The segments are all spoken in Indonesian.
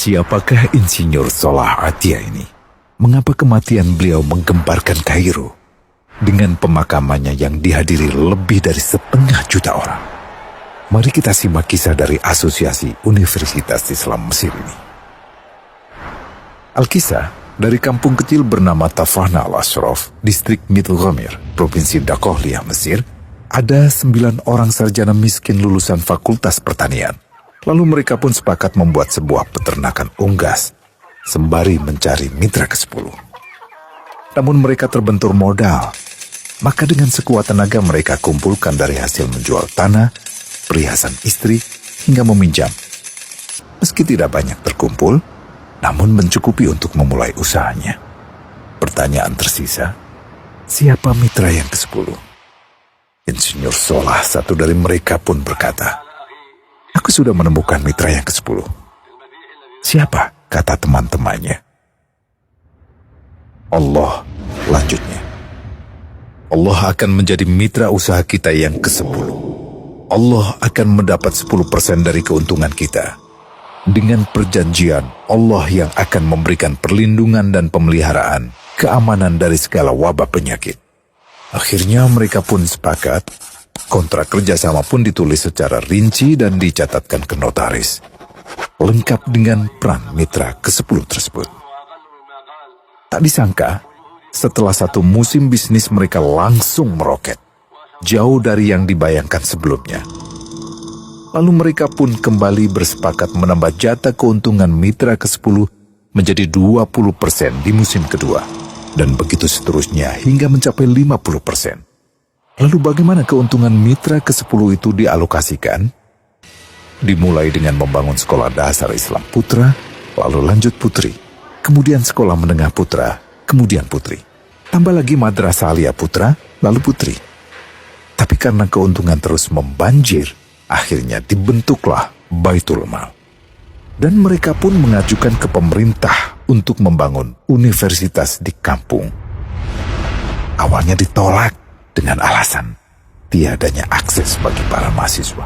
Siapakah Insinyur Salah Atia ini? Mengapa kematian beliau menggemparkan Kairo dengan pemakamannya yang dihadiri lebih dari 500.000 orang? Mari kita simak kisah dari Asosiasi Universitas Islam Mesir ini. Al-Kisah dari kampung kecil bernama Tafahna al-Ashraf, distrik Middle Ghamir, Provinsi Dakohliah, Mesir, ada 9 orang sarjana miskin lulusan Fakultas Pertanian. Lalu mereka pun sepakat membuat sebuah peternakan unggas, sembari mencari mitra ke-10. Namun mereka terbentur modal, maka dengan sekuat tenaga mereka kumpulkan dari hasil menjual tanah, perhiasan istri, hingga meminjam. Meski tidak banyak terkumpul, namun mencukupi untuk memulai usahanya. Pertanyaan tersisa, siapa mitra yang ke-10? Insinyur Salah, satu dari mereka pun berkata, "Aku sudah menemukan mitra yang ke-10. Siapa?" kata teman-temannya. "Allah," lanjutnya. "Allah akan menjadi mitra usaha kita yang ke-10. Allah akan mendapat 10% dari keuntungan kita. Dengan perjanjian, Allah yang akan memberikan perlindungan dan pemeliharaan, keamanan dari segala wabah penyakit." Akhirnya mereka pun sepakat. Kontrak kerjasama pun ditulis secara rinci dan dicatatkan ke notaris, lengkap dengan peran mitra ke-10 tersebut. Tak disangka, setelah 1 musim bisnis mereka langsung meroket, jauh dari yang dibayangkan sebelumnya. Lalu mereka pun kembali bersepakat menambah jatah keuntungan mitra ke-10 menjadi 20% di musim kedua, dan begitu seterusnya hingga mencapai 50%. Lalu bagaimana keuntungan mitra ke-10 itu dialokasikan? Dimulai dengan membangun sekolah dasar Islam putra, lalu lanjut putri, kemudian sekolah menengah putra, kemudian putri. Tambah lagi madrasah aliyah putra, lalu putri. Tapi karena keuntungan terus membanjir, akhirnya dibentuklah Baitul Mal. Dan mereka pun mengajukan ke pemerintah untuk membangun universitas di kampung. Awalnya ditolak dengan alasan tiadanya akses bagi para mahasiswa.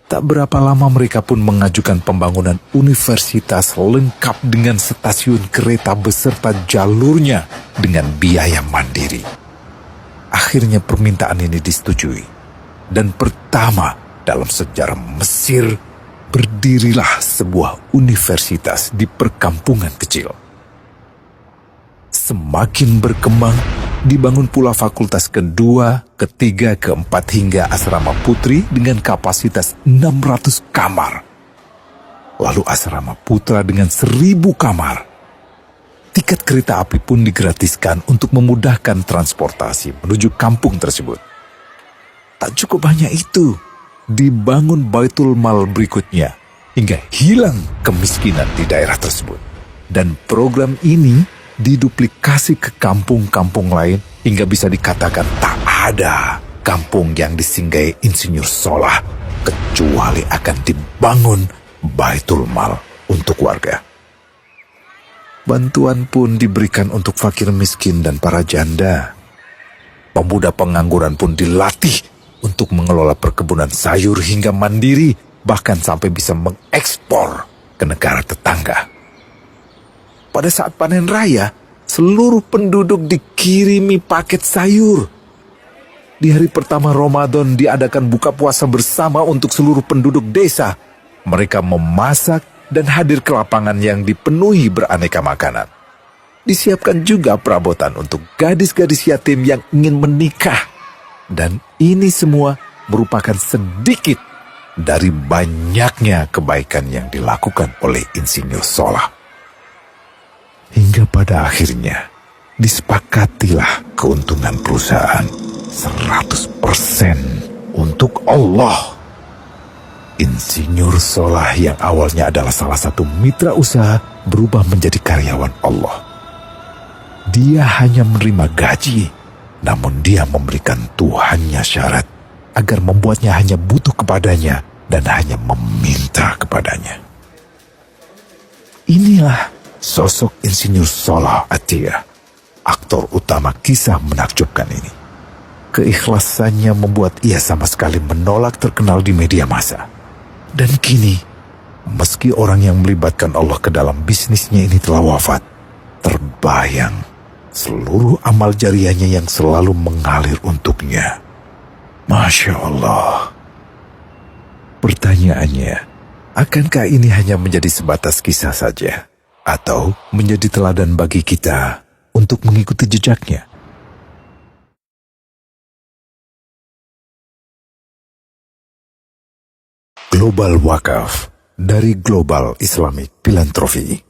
Tak berapa lama mereka pun mengajukan pembangunan universitas lengkap dengan stasiun kereta beserta jalurnya dengan biaya mandiri. Akhirnya permintaan ini disetujui, dan pertama dalam sejarah Mesir berdirilah sebuah universitas di perkampungan kecil. Semakin berkembang, dibangun pula fakultas kedua, ketiga, keempat hingga asrama putri dengan kapasitas 600 kamar. Lalu asrama putra dengan 1.000 kamar. Tiket kereta api pun digratiskan untuk memudahkan transportasi menuju kampung tersebut. Tak cukup hanya itu, dibangun Baitul Mal berikutnya hingga hilang kemiskinan di daerah tersebut. Dan program ini diduplikasi ke kampung-kampung lain hingga bisa dikatakan tak ada kampung yang disinggahi Insinyur Salah kecuali akan dibangun Baitul Mal untuk warga. Bantuan pun diberikan untuk fakir miskin dan para janda. Pemuda pengangguran pun dilatih untuk mengelola perkebunan sayur hingga mandiri, bahkan sampai bisa mengekspor ke negara tetangga. Pada saat panen raya, seluruh penduduk dikirimi paket sayur. Di hari pertama Ramadan diadakan buka puasa bersama untuk seluruh penduduk desa. Mereka memasak dan hadir ke lapangan yang dipenuhi beraneka makanan. Disiapkan juga perabotan untuk gadis-gadis yatim yang ingin menikah. Dan ini semua merupakan sedikit dari banyaknya kebaikan yang dilakukan oleh Insinyur Salah. Hingga pada akhirnya disepakatilah keuntungan perusahaan 100% untuk Allah. Insinyur Salah yang awalnya adalah salah satu mitra usaha berubah menjadi karyawan Allah. Dia hanya menerima gaji, namun dia memberikan Tuhannya syarat agar membuatnya hanya butuh kepadanya dan hanya meminta kepadanya. Inilah sosok Insinyur Salah Atia, aktor utama kisah menakjubkan ini. Keikhlasannya membuat ia sama sekali menolak terkenal di media massa. Dan kini, Meski orang yang melibatkan Allah ke dalam bisnisnya ini telah wafat, terbayang seluruh amal jariahnya yang selalu mengalir untuknya. Masya Allah. Pertanyaannya, akankah ini hanya menjadi sebatas kisah saja? Atau menjadi teladan bagi kita untuk mengikuti jejaknya? Global Wakaf dari Global Islamic Philanthropy.